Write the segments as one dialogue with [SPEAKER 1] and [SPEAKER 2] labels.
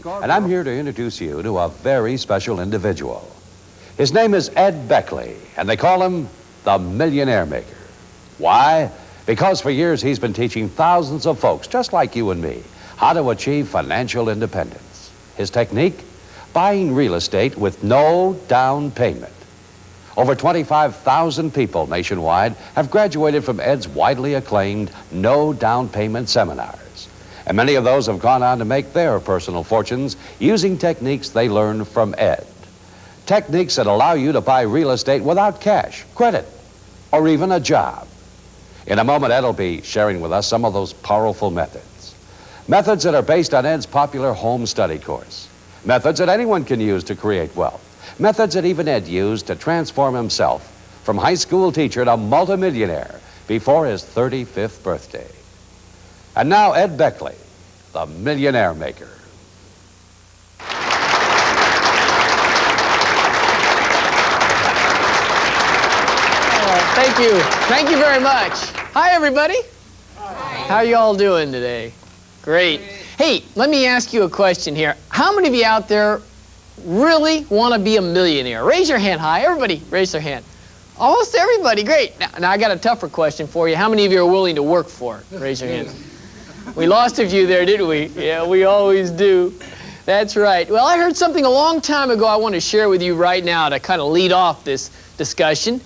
[SPEAKER 1] and I'm here to introduce you to a very special individual. His name is Ed Beckley, and they call him the Millionaire Maker. Why? Because for years he's been teaching thousands of folks, just like you and me, how to achieve financial independence. His technique? Buying real estate with no down payment. Over 25,000 people nationwide have graduated from Ed's widely acclaimed no down payment seminars. And many of those have gone on to make their personal fortunes using techniques they learned from Ed. Techniques that allow you to buy real estate without cash, credit, or even a job. In a moment, Ed will be sharing with us some of those powerful methods. Methods that are based on Ed's popular home study course. Methods that anyone can use to create wealth. Methods that even Ed used to transform himself from high school teacher to multimillionaire before his 35th birthday. And now Ed Beckley, the Millionaire Maker.
[SPEAKER 2] Thank you. Thank you very much. Hi, everybody. Hi. How are you all doing today? Great. Hey, let me ask you a question here. How many of you out there really want to be a millionaire? Raise your hand high. Everybody, raise their hand. Almost everybody. Great. Now I got a tougher question for you. How many of you are willing to work for it? Raise your hands. We lost a few there, didn't we? Yeah, we always do. That's right. Well, I heard something a long time ago I want to share with you right now to kind of lead off this discussion.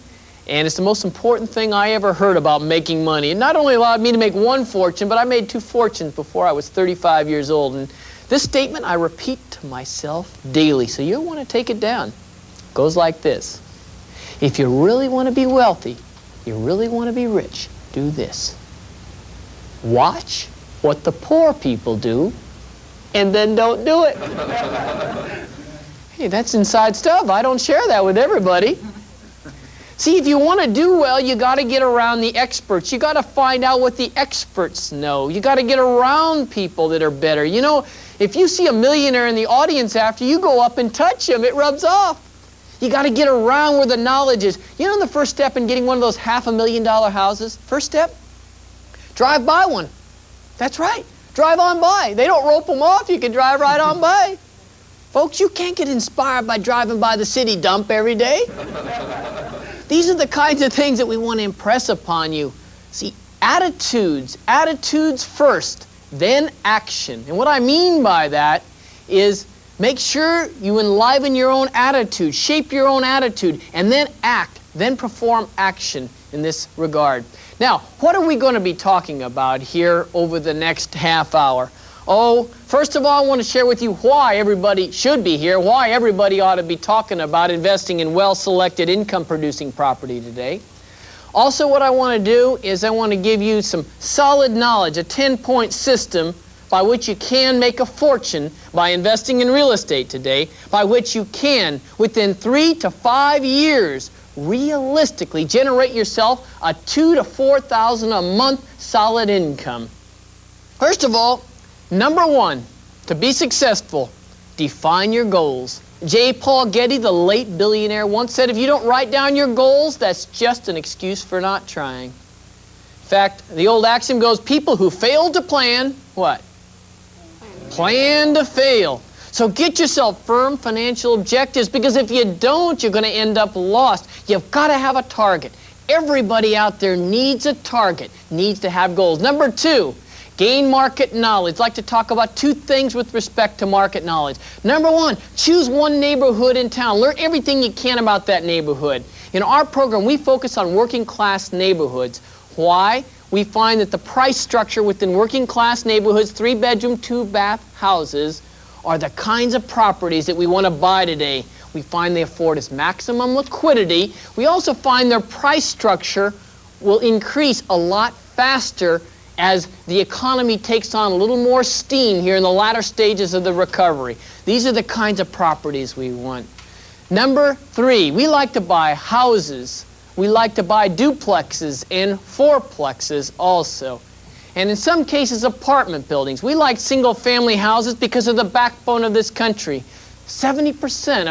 [SPEAKER 2] And it's the most important thing I ever heard about making money. It not only allowed me to make one fortune, but I made 2 fortunes before I was 35 years old. And this statement I repeat to myself daily, so you'll want to take it down. It goes like this. If you really want to be wealthy, you really want to be rich, do this. Watch what the poor people do, and then don't do it. Hey, that's inside stuff. I don't share that with everybody. See, if you want to do well, you got to get around the experts. You got to find out what the experts know. You got to get around people that are better. You know, if you see a millionaire in the audience after, you go up and touch him. It rubs off. You got to get around where the knowledge is. You know the first step in getting one of those $500,000 houses? First step? Drive by one. That's right. Drive on by. They don't rope them off. You can drive right on by. Folks, you can't get inspired by driving by the city dump every day. These are the kinds of things that we want to impress upon you. See, attitudes first, then action. And what I mean by that is make sure you enliven your own attitude, shape your own attitude, and then act, then perform action in this regard. Now, what are we going to be talking about here over the next half hour? Oh, first of all, I want to share with you why everybody should be here, why everybody ought to be talking about investing in well-selected income-producing property today. Also, what I want to do is I want to give you some solid knowledge, a 10-point system by which you can make a fortune by investing in real estate today, by which you can, within 3 to 5 years, realistically generate yourself a $2,000 to $4,000 a month solid income. First of all, number one, to be successful, define your goals. J. Paul Getty, the late billionaire, once said, if you don't write down your goals, that's just an excuse for not trying. In fact, the old axiom goes, people who fail to plan, what? Plan to fail. So get yourself firm financial objectives, because if you don't, you're going to end up lost. You've got to have a target. Everybody out there needs a target, needs to have goals. Number two, gain market knowledge. I'd like to talk about 2 things with respect to market knowledge. Number one, choose one neighborhood in town. Learn everything you can about that neighborhood. In our program, we focus on working class neighborhoods. Why? We find that the price structure within working class neighborhoods, 3-bedroom, 2-bath houses, are the kinds of properties that we want to buy today. We find they afford us maximum liquidity. We also find their price structure will increase a lot faster as the economy takes on a little more steam here in the latter stages of the recovery. These are the kinds of properties we want. Number 3, we like to buy houses. We like to buy duplexes and fourplexes also. And in some cases, apartment buildings. We like single-family houses because of the backbone of this country. 70%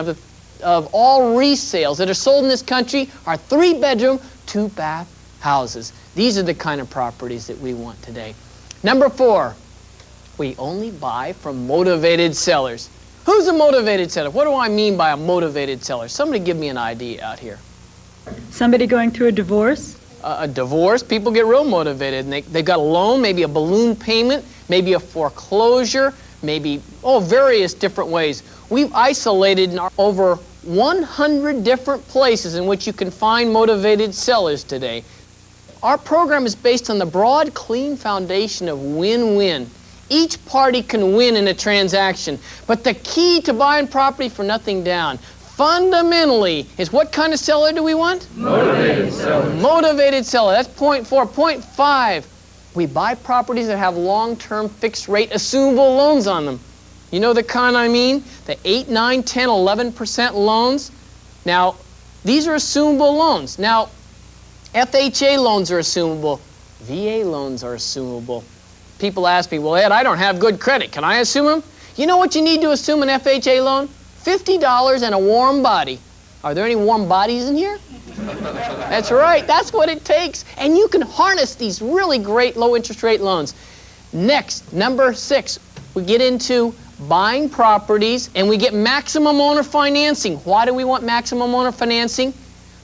[SPEAKER 2] of all resales that are sold in this country are 3-bedroom, 2-bath houses. These are the kind of properties that we want today. Number 4, We only buy from motivated sellers. Who's a motivated seller? What do I mean by a motivated seller? Somebody give me an idea out here.
[SPEAKER 3] Somebody going through a divorce?
[SPEAKER 2] A divorce, people get real motivated, and they've got a loan, maybe a balloon payment, maybe a foreclosure, maybe, various different ways. We've isolated over 100 different places in which you can find motivated sellers today. Our program is based on the broad, clean foundation of win-win. Each party can win in a transaction, but the key to buying property for nothing down, fundamentally, is what kind of seller do we want?
[SPEAKER 4] Motivated seller.
[SPEAKER 2] Motivated seller. That's point 4. Point 5, we buy properties that have long-term fixed-rate assumable loans on them. You know the kind I mean? The 8, 9, 10, 11% loans. Now, these are assumable loans. Now, FHA loans are assumable. VA loans are assumable. People ask me, well, Ed, I don't have good credit. Can I assume them? You know what you need to assume an FHA loan? $50 and a warm body. Are there any warm bodies in here? That's right. That's what it takes. And you can harness these really great low interest rate loans. Next, number 6, we get into buying properties and we get maximum owner financing. Why do we want maximum owner financing?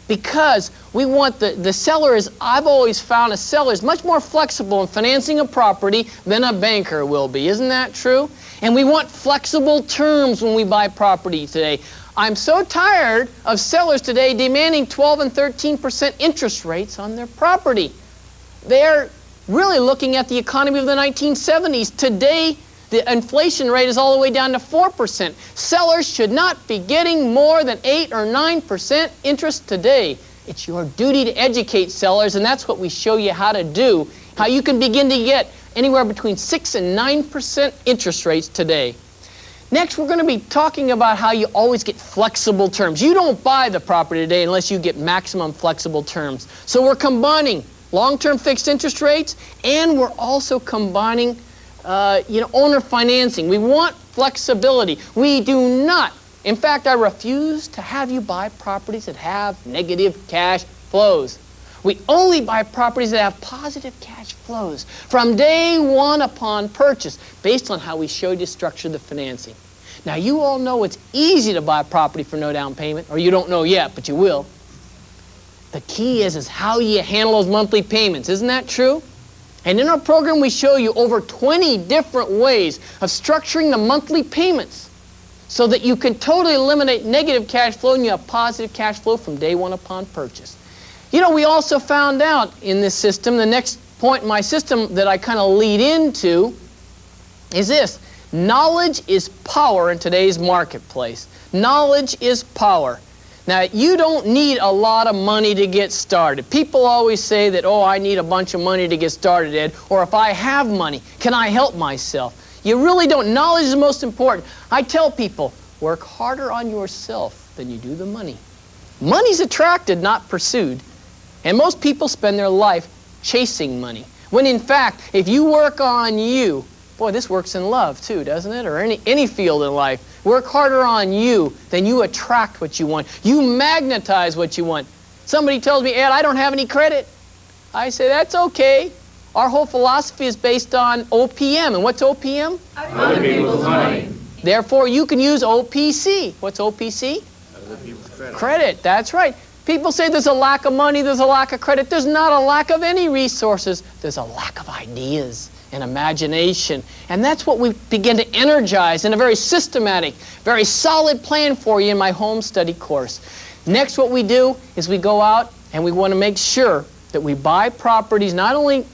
[SPEAKER 2] Because we want the seller is, I've always found a seller is much more flexible in financing a property than a banker will be. Isn't that true? And we want flexible terms when we buy property today. I'm so tired of sellers today demanding 12 and 13% interest rates on their property. They're really looking at the economy of the 1970s. Today, the inflation rate is all the way down to 4%. Sellers should not be getting more than 8 or 9% interest today. It's your duty to educate sellers, and that's what we show you how to do, how you can begin to get anywhere between 6 and 9% interest rates today. Next, we're going to be talking about how you always get flexible terms. You don't buy the property today unless you get maximum flexible terms. So we're combining long-term fixed interest rates, and we're also combining owner financing. We want flexibility. We do not. In fact, I refuse to have you buy properties that have negative cash flows. We only buy properties that have positive cash flows from day one upon purchase, based on how we showed you structure the financing. Now, you all know it's easy to buy property for no down payment, or you don't know yet, but you will. The key is how you handle those monthly payments. Isn't that true? And in our program, we show you over 20 different ways of structuring the monthly payments so that you can totally eliminate negative cash flow and you have positive cash flow from day one upon purchase. You know, we also found out in this system, the next point in my system that I kind of lead into is this. Knowledge is power in today's marketplace. Knowledge is power. Now, you don't need a lot of money to get started. People always say that, oh, I need a bunch of money to get started, Ed, or if I have money, can I help myself? You really don't. Knowledge is the most important. I tell people, work harder on yourself than you do the money. Money's attracted, not pursued. And most people spend their life chasing money. When in fact, if you work on you, boy, this works in love too, doesn't it? Or any field in life. Work harder on you, then you attract what you want. You magnetize what you want. Somebody tells me, Ed, I don't have any credit. I say, that's okay. Our whole philosophy is based on OPM. And what's OPM?
[SPEAKER 4] Other people's money.
[SPEAKER 2] Therefore, you can use OPC. What's OPC?
[SPEAKER 4] Other people's credit.
[SPEAKER 2] Credit, that's right. People say there's a lack of money, there's a lack of credit. There's not a lack of any resources. There's a lack of ideas and imagination. And that's what we begin to energize in a very systematic, very solid plan for you in my home study course. Next, what we do is we go out and we want to make sure that we buy properties, not only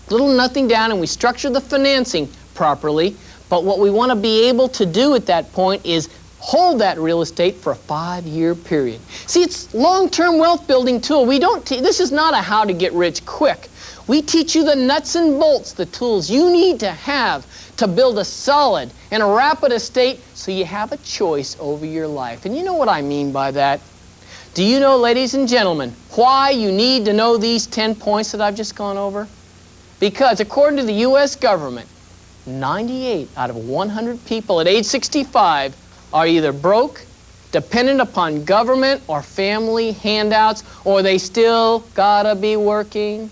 [SPEAKER 2] little nothing down, and we structure the financing properly, but what we want to be able to do at that point is hold that real estate for a 5-year period. See, it's long-term wealth building tool. This is not a how to get rich quick. We teach you the nuts and bolts, the tools you need to have to build a solid and a rapid estate so you have a choice over your life. And you know what I mean by that? Do you know, ladies and gentlemen, why you need to know these 10 points that I've just gone over? Because according to the U.S. government, 98 out of 100 people at age 65 are either broke, dependent upon government or family handouts, or they still gotta be working.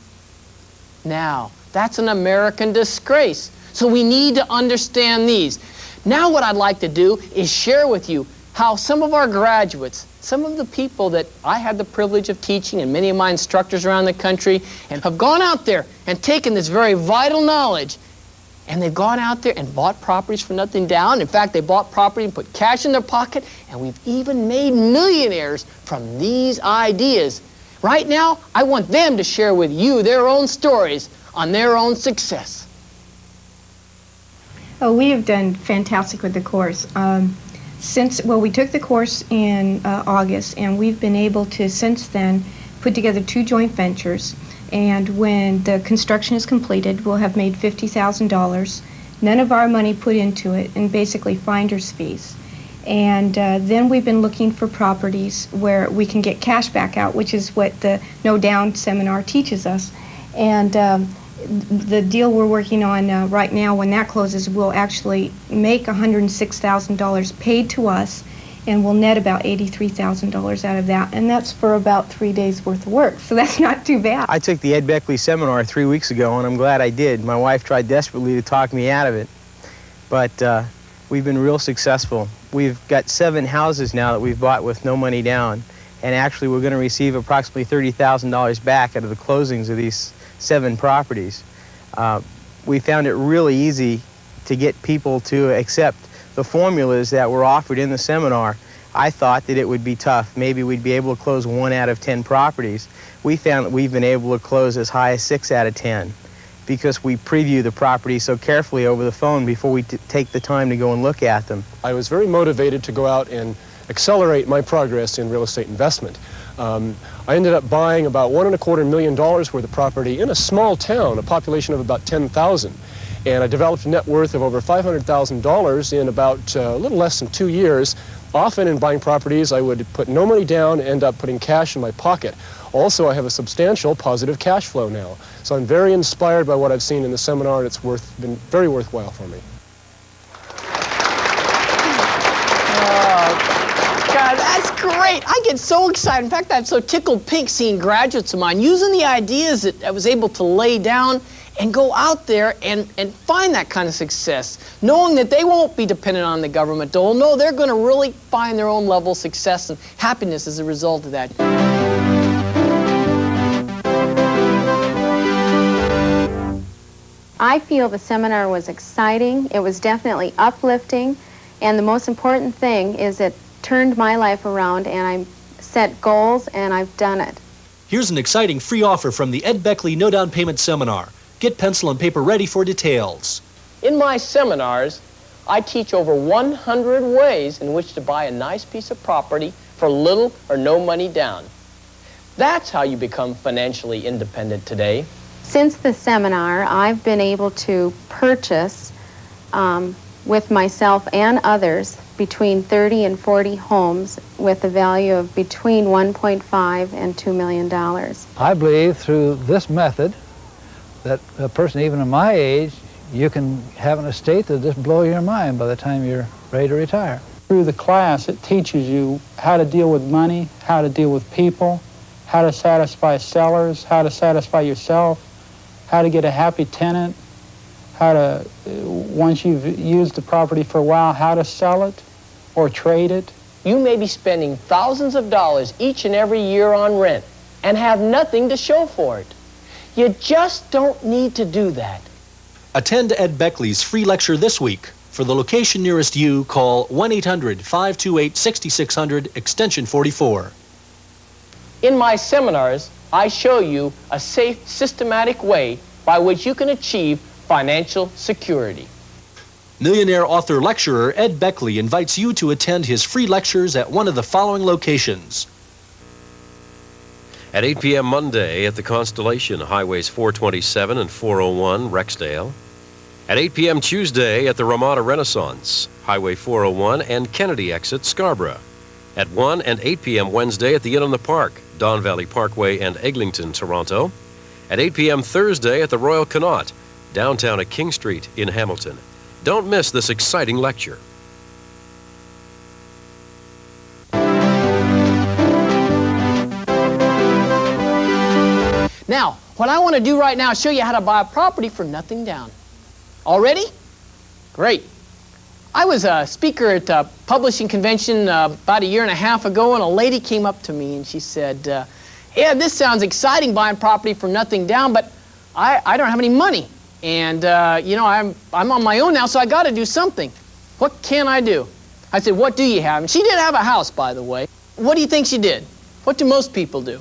[SPEAKER 2] Now, that's an American disgrace. So we need to understand these. Now what I'd like to do is share with you how some of our graduates, some of the people that I had the privilege of teaching and many of my instructors around the country and have gone out there and taken this very vital knowledge and they've gone out there and bought properties for nothing down. In fact, they bought property and put cash in their pocket, and we've even made millionaires from these ideas. Right now, I want them to share with you their own stories on their own success.
[SPEAKER 5] Oh, we have done fantastic with the course. We took the course in August, and we've been able to, since then, put together 2 joint ventures. And when the construction is completed, we'll have made $50,000. None of our money put into it, and basically finder's fees. And then we've been looking for properties where we can get cash back out, which is what the No Down seminar teaches us. And the deal we're working on right now, when that closes, we'll actually make $106,000 paid to us, and we'll net about $83,000 out of that, and that's for about 3 days worth of work, so that's not too bad.
[SPEAKER 6] I took the Ed Beckley seminar 3 weeks ago, and I'm glad I did. My wife tried desperately to talk me out of it, but we've been real successful. We've got 7 houses now that we've bought with no money down, and actually we're going to receive approximately $30,000 back out of the closings of these 7 properties. We found it really easy to get people to accept the formulas that were offered in the seminar. I thought that it would be tough. Maybe we'd be able to close 1 out of 10 properties. We found that we've been able to close as high as 6 out of 10 because we preview the property so carefully over the phone before we take the time to go and look at them.
[SPEAKER 7] I was very motivated to go out and accelerate my progress in real estate investment. I ended up buying about $1.25 million worth of property in a small town, a population of about 10,000. And I developed a net worth of over $500,000 in about a little less than 2 years. Often in buying properties, I would put no money down, end up putting cash in my pocket. Also, I have a substantial positive cash flow now. So I'm very inspired by what I've seen in the seminar, and it's been very worthwhile for me.
[SPEAKER 2] God, that's great. I get so excited. In fact, I'm so tickled pink seeing graduates of mine using the ideas that I was able to lay down and go out there and find that kind of success, knowing that they won't be dependent on the government dole. No, they're going to really find their own level of success and happiness as a result of that.
[SPEAKER 8] I feel the seminar was exciting. It was definitely uplifting. And the most important thing is it turned my life around, and I set goals, and I've done it.
[SPEAKER 9] Here's an exciting free offer from the Ed Beckley No Down Payment Seminar. Get pencil and paper ready for details.
[SPEAKER 2] In my seminars, I teach over 100 ways in which to buy a nice piece of property for little or no money down. That's how you become financially independent today.
[SPEAKER 8] Since the seminar, I've been able to purchase with myself and others between 30 and 40 homes with a value of between $1.5 and $2 million.
[SPEAKER 10] I believe through this method that a person even of my age, you can have an estate that just blow your mind by the time you're ready to retire.
[SPEAKER 11] Through the class, it teaches you how to deal with money, how to deal with people, how to satisfy sellers, how to satisfy yourself, how to get a happy tenant, how to, once you've used the property for a while, how to sell it or trade it.
[SPEAKER 2] You may be spending thousands of dollars each and every year on rent and have nothing to show for it. You just don't need to do that.
[SPEAKER 9] Attend Ed Beckley's free lecture this week. For the location nearest you, call 1-800-528-6600, extension 44.
[SPEAKER 2] In my seminars, I show you a safe, systematic way by which you can achieve financial security.
[SPEAKER 9] Millionaire author lecturer Ed Beckley invites you to attend his free lectures at one of the following locations.
[SPEAKER 12] At 8 p.m. Monday at the Constellation, Highways 427 and 401, Rexdale. At 8 p.m. Tuesday at the Ramada Renaissance, Highway 401 and Kennedy exit, Scarborough. At 1 and 8 p.m. Wednesday at the Inn on the Park, Don Valley Parkway and Eglinton, Toronto. At 8 p.m. Thursday at the Royal Connaught, downtown at King Street in Hamilton. Don't miss this exciting lecture.
[SPEAKER 2] Now, what I want to do right now is show you how to buy a property for nothing down. Already? Great. I was a speaker at a publishing convention about 1.5 years ago, and a lady came up to me and she said, "Yeah, this sounds exciting, buying property for nothing down, but I don't have any money. And, you know, I'm on my own now, so I got to do something. What can I do?" I said, "What do you have?" And she did have a house, by the way. What do you think she did? What do most people do?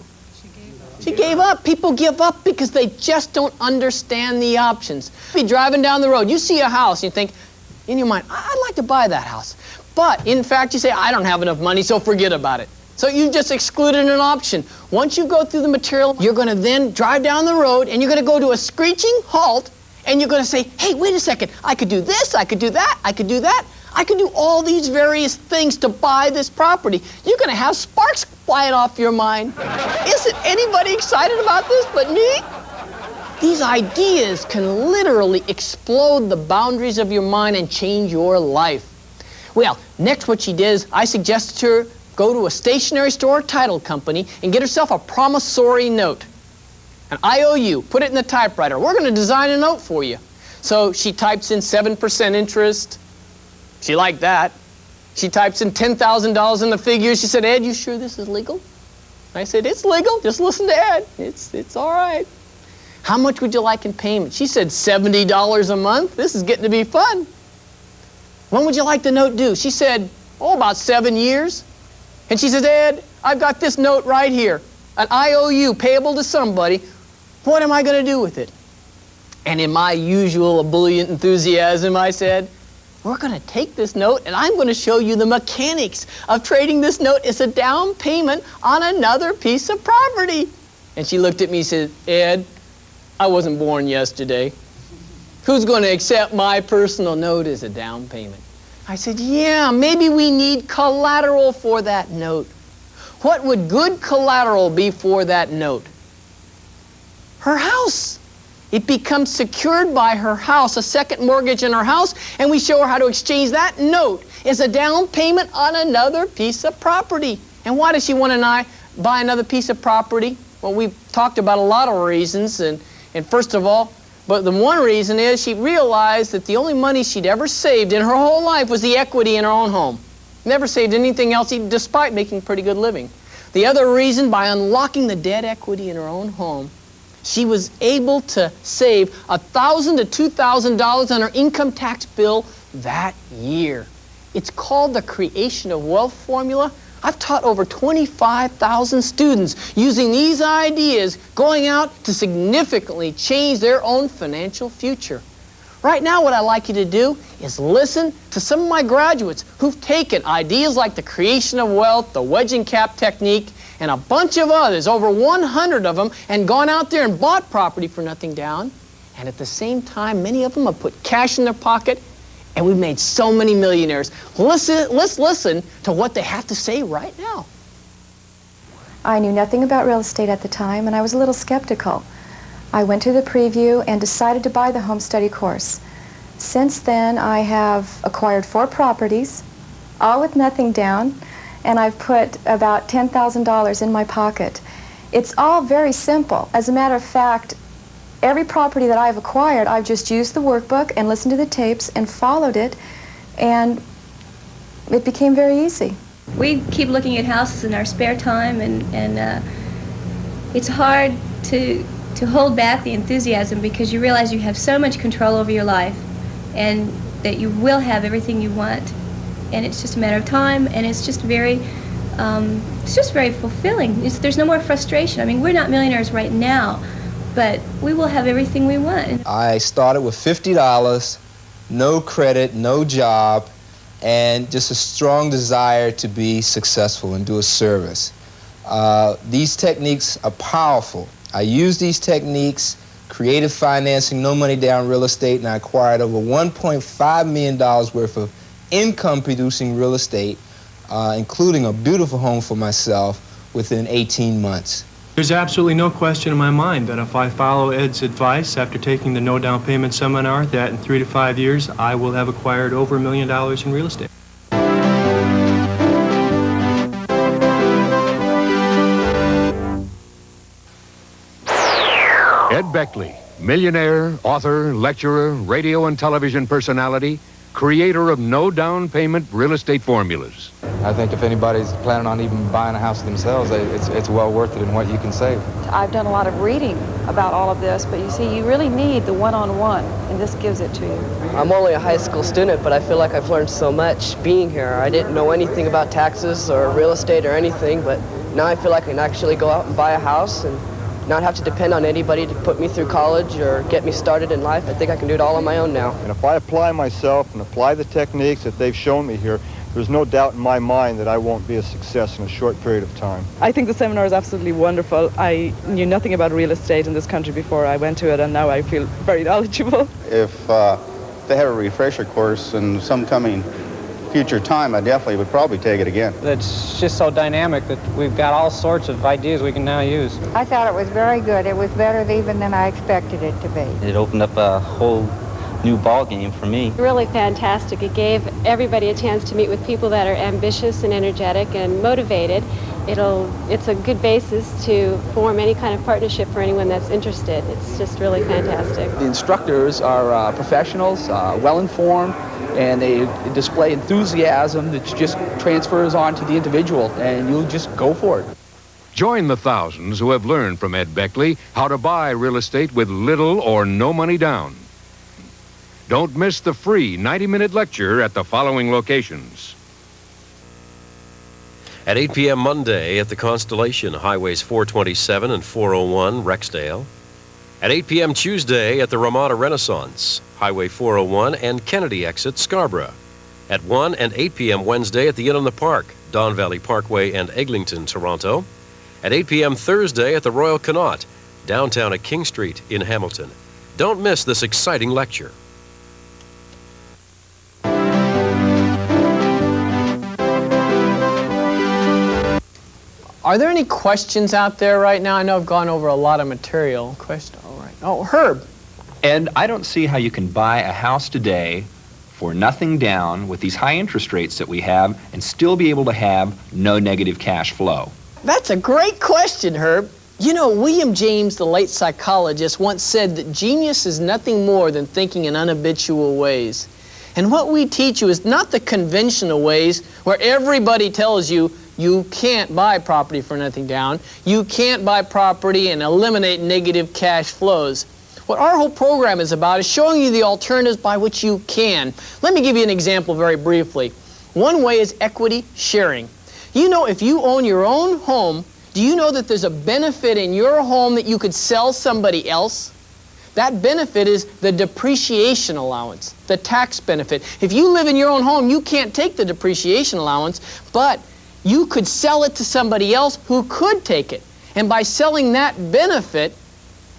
[SPEAKER 2] She gave up. People give up because they just don't understand the options. Be driving down the road, you see a house, and you think, in your mind, I'd like to buy that house. But in fact, you say, I don't have enough money, so forget about it. So you just excluded an option. Once you go through the material, you're going to then drive down the road, and you're going to go to a screeching halt, and you're going to say, hey, wait a second, I could do this, I could do that, I could do that. I could do all these various things to buy this property. You're going to have sparks flying off your mind. Isn't anybody excited about this but me? These ideas can literally explode the boundaries of your mind and change your life. Well, next what she did is I suggested to her go to a stationery store or title company and get herself a promissory note. An IOU, put it in the typewriter. We're going to design a note for you. So she types in 7% interest. She liked that. She types in $10,000 in the figures. She said, Ed, you sure this is legal? I said, it's legal. Just listen to Ed. It's all right. How much would you like in payment? She said, $70 a month. This is getting to be fun. When would you like the note due? She said, oh, about 7 years. And she says, Ed, I've got this note right here, an IOU payable to somebody. What am I going to do with it? And in my usual ebullient enthusiasm, I said, we're going to take this note and I'm going to show you the mechanics of trading this note as a down payment on another piece of property. And she looked at me and said, Ed, I wasn't born yesterday. Who's going to accept my personal note as a down payment? I said, yeah, maybe we need collateral for that note. What would good collateral be for that note? Her house. It becomes secured by her house, a second mortgage in her house, and we show her how to exchange that note as a down payment on another piece of property. And why does she want to buy another piece of property? Well, we've talked about a lot of reasons, and first of all, but the one reason is she realized that the only money she'd ever saved in her whole life was the equity in her own home. Never saved anything else, even despite making a pretty good living. The other reason, by unlocking the debt equity in her own home, she was able to save $1,000 to $2,000 on her income tax bill that year. It's called the creation of wealth formula. I've taught over 25,000 students using these ideas, going out to significantly change their own financial future. Right now, what I'd like you to do is listen to some of my graduates who've taken ideas like the creation of wealth, the wedging cap technique, and a bunch of others, over 100 of them, and gone out there and bought property for nothing down. And at the same time, many of them have put cash in their pocket, and we've made so many millionaires. Let's listen to what they have to say right now.
[SPEAKER 13] I knew nothing about real estate at the time, and I was a little skeptical. I went to the preview and decided to buy the home study course. Since then, I have acquired 4 properties, all with nothing down, and I've put about $10,000 in my pocket. It's all very simple. As a matter of fact, every property that I've acquired, I've just used the workbook and listened to the tapes and followed it, and it became very easy.
[SPEAKER 14] We keep looking at houses in our spare time, and it's hard to hold back the enthusiasm because you realize you have so much control over your life and that you will have everything you want. And it's just a matter of time, and it's just very fulfilling. There's no more frustration. I mean, we're not millionaires right now, but we will have everything we want.
[SPEAKER 15] I started with $50, no credit, no job, and just a strong desire to be successful and do a service. These techniques are powerful. I use these techniques, creative financing, no money down real estate, and I acquired over $1.5 million worth of income-producing real estate, including a beautiful home for myself within 18 months.
[SPEAKER 16] There's absolutely no question in my mind that if I follow Ed's advice after taking the no down payment seminar, that in 3 to 5 years, I will have acquired over $1 million in real estate.
[SPEAKER 17] Ed Beckley, Millionaire, author, lecturer, radio and television personality, creator of no down payment real estate formulas.
[SPEAKER 18] I think if anybody's planning on even buying a house themselves, it's well worth it in what you can save.
[SPEAKER 19] I've done a lot of reading about all of this, but you see, you really need the one-on-one, and this gives it to you.
[SPEAKER 20] I'm only a high school student, but I feel like I've learned so much being here. I didn't know anything about taxes or real estate or anything, but now I feel like I can actually go out and buy a house and not have to depend on anybody to put me through college or get me started in life. I think I can do it all on my own now.
[SPEAKER 21] And if I apply myself and apply the techniques that they've shown me here, there's no doubt in my mind that I won't be a success in a short period of time.
[SPEAKER 22] I think the seminar is absolutely wonderful. I knew nothing about real estate in this country before I went to it, and now I feel very knowledgeable.
[SPEAKER 23] If they have a refresher course in some coming future time, I definitely would probably take it again.
[SPEAKER 24] It's just so dynamic that we've got all sorts of ideas we can now use.
[SPEAKER 25] I thought it was very good. It was better even than I expected it to be.
[SPEAKER 26] It opened up a whole new ball game for me.
[SPEAKER 27] Really fantastic. It gave everybody a chance to meet with people that are ambitious and energetic and motivated. It's a good basis to form any kind of partnership for anyone that's interested. It's just really fantastic.
[SPEAKER 28] The instructors are professionals, well-informed, and they display enthusiasm that just transfers on to the individual, and you'll just go for it.
[SPEAKER 17] Join the thousands who have learned from Ed Beckley how to buy real estate with little or no money down. Don't miss the free 90-minute lecture at the following locations.
[SPEAKER 12] At 8 p.m. Monday at the Constellation, Highways 427 and 401, Rexdale. At 8 p.m. Tuesday at the Ramada Renaissance, Highway 401 and Kennedy exit, Scarborough. At 1 and 8 p.m. Wednesday at the Inn on the Park, Don Valley Parkway and Eglinton, Toronto. At 8 p.m. Thursday at the Royal Connaught, downtown at King Street in Hamilton. Don't miss this exciting lecture.
[SPEAKER 2] Are there any questions out there right now? I know I've gone over a lot of material. Question, all right. Oh, Herb.
[SPEAKER 29] Ed, I don't see how you can buy a house today for nothing down with these high interest rates that we have and still be able to have no negative cash flow.
[SPEAKER 2] That's a great question, Herb. You know, William James, the late psychologist, once said that genius is nothing more than thinking in unhabitual ways. And what we teach you is not the conventional ways where everybody tells you you can't buy property for nothing down. You can't buy property and eliminate negative cash flows. What our whole program is about is showing you the alternatives by which you can. Let me give you an example very briefly. One way is equity sharing. You know, if you own your own home, do you know that there's a benefit in your home that you could sell somebody else? That benefit is the depreciation allowance, the tax benefit. If you live in your own home, you can't take the depreciation allowance, but you could sell it to somebody else who could take it. And by selling that benefit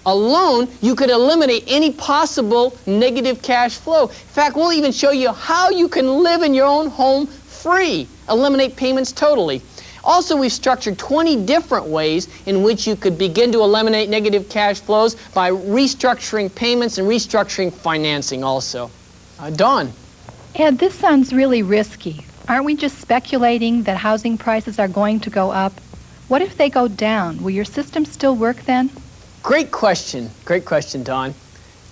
[SPEAKER 2] alone, you could eliminate any possible negative cash flow. In fact, we'll even show you how you can live in your own home free, eliminate payments totally. Also, we've structured 20 different ways in which you could begin to eliminate negative cash flows by restructuring payments and restructuring financing also. Dawn.
[SPEAKER 30] Ed, this sounds really risky. Aren't we just speculating that housing prices are going to go up? What if they go down? Will your system still work then?
[SPEAKER 2] Great question. Great question, Dawn.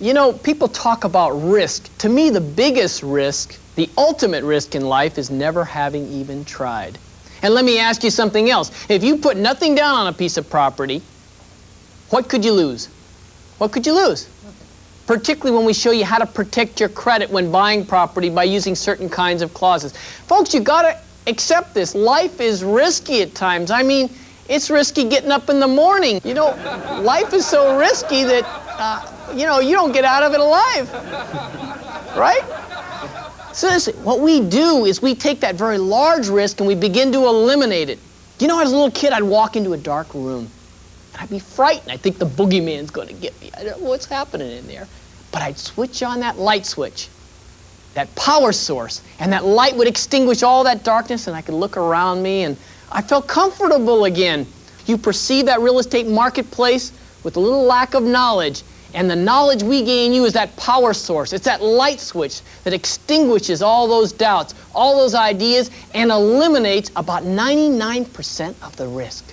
[SPEAKER 2] You know, people talk about risk. To me, the biggest risk, the ultimate risk in life is never having even tried. And let me ask you something else. If you put nothing down on a piece of property, what could you lose? What could you lose? Particularly when we show you how to protect your credit when buying property by using certain kinds of clauses. Folks, you got to accept this. Life is risky at times. I mean, it's risky getting up in the morning. You know, life is so risky that, you know, you don't get out of it alive. Right? So listen, what we do is we take that very large risk and we begin to eliminate it. You know, as a little kid, I'd walk into a dark room. I'd be frightened. I'd think the boogeyman's going to get me. I don't know what's happening in there. But I'd switch on that light switch, that power source, and that light would extinguish all that darkness, and I could look around me, and I felt comfortable again. You perceive that real estate marketplace with a little lack of knowledge, and the knowledge we gain you is that power source. It's that light switch that extinguishes all those doubts, all those ideas, and eliminates about 99% of the risk.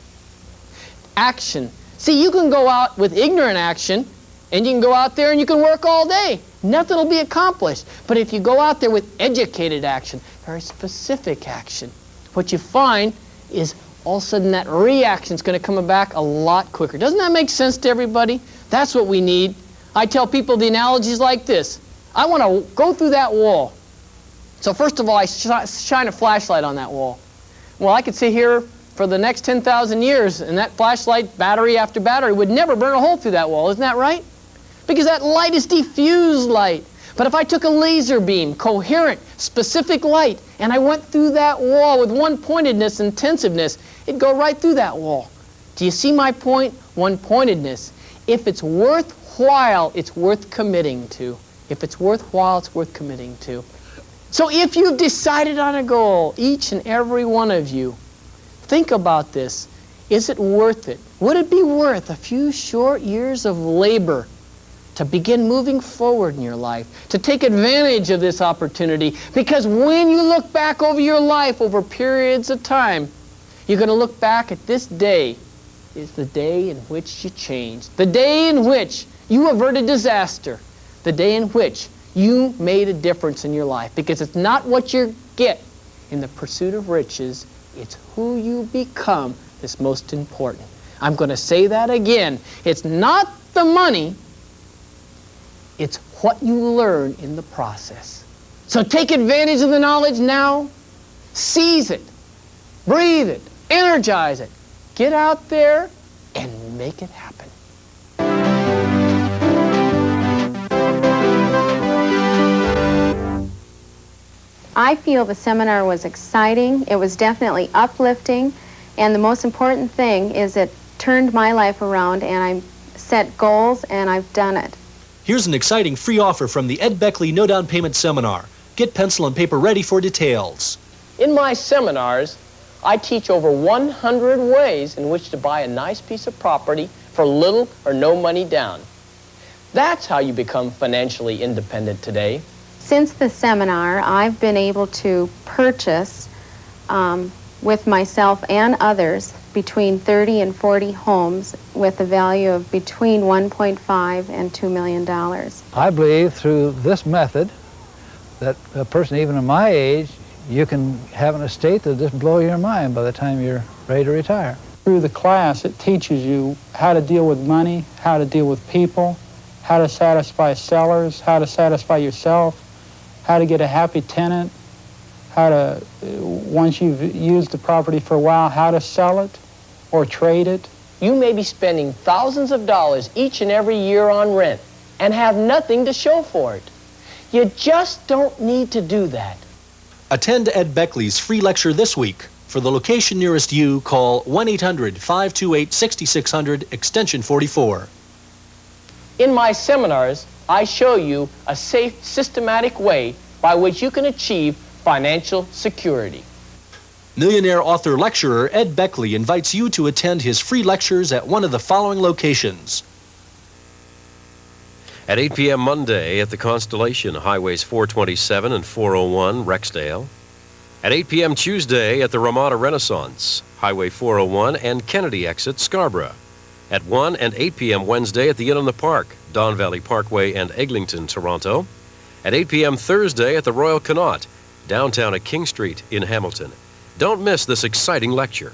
[SPEAKER 2] Action. See, you can go out with ignorant action And you can go out there and you can work all day. Nothing will be accomplished. But if you go out there with educated action, very specific action, what you find is all of a sudden that reaction is going to come back a lot quicker. Doesn't that make sense to everybody? That's what we need. I tell people the analogy is like this. I want to go through that wall. So first of all, I shine a flashlight on that wall. Well, I could sit here for the next 10,000 years, and that flashlight, battery after battery, would never burn a hole through that wall. Isn't that right? Because that light is diffused light. But if I took a laser beam, coherent, specific light, and I went through that wall with one-pointedness, intensiveness, it'd go right through that wall. Do you see my point? One-pointedness. If it's worthwhile, it's worth committing to. If it's worthwhile, it's worth committing to. So if you've decided on a goal, each and every one of you, think about this. Is it worth it? Would it be worth a few short years of labor to begin moving forward in your life, to take advantage of this opportunity? Because when you look back over your life over periods of time, you're going to look back at this day is the day in which you changed, the day in which you averted disaster, the day in which you made a difference in your life. Because it's not what you get in the pursuit of riches, it's who you become that's most important. I'm going to say that again. It's not the money, it's what you learn in the process. So take advantage of the knowledge now, seize it, breathe it, energize it. Get out there and make it happen.
[SPEAKER 27] I feel the seminar was exciting. It was definitely uplifting. And the most important thing is it turned my life around, and I set goals, and I've done it.
[SPEAKER 1] Here's an exciting free offer from the Ed Beckley No Down Payment Seminar. Get pencil and paper ready for details.
[SPEAKER 2] In my seminars, I teach over 100 ways in which to buy a nice piece of property for little or no money down. That's how you become financially independent today.
[SPEAKER 27] Since the seminar, I've been able to purchase with myself and others between 30 and 40 homes with a value of between $1.5 and $2 million.
[SPEAKER 3] I believe through this method that a person even of my age, you can have an estate that'll just blow your mind by the time you're ready to retire.
[SPEAKER 4] Through the class, it teaches you how to deal with money, how to deal with people, how to satisfy sellers, how to satisfy yourself, how to get a happy tenant, how to, once you've used the property for a while, how to sell it or trade it.
[SPEAKER 2] You may be spending thousands of dollars each and every year on rent and have nothing to show for it. You just don't need to do that.
[SPEAKER 1] Attend Ed Beckley's free lecture this week. For the location nearest you, call 1-800-528-6600, extension 44.
[SPEAKER 2] In my seminars, I show you a safe, systematic way by which you can achieve financial security.
[SPEAKER 1] Millionaire author lecturer Ed Beckley invites you to attend his free lectures at one of the following locations.
[SPEAKER 12] At 8 p.m. Monday at the Constellation, Highways 427 and 401, Rexdale. At 8 p.m. Tuesday at the Ramada Renaissance, Highway 401 and Kennedy exit, Scarborough. At 1 and 8 p.m. Wednesday at the Inn on the Park, Don Valley Parkway and Eglinton, Toronto. At 8 p.m. Thursday at the Royal Connaught, downtown at King Street in Hamilton. Don't miss this exciting lecture.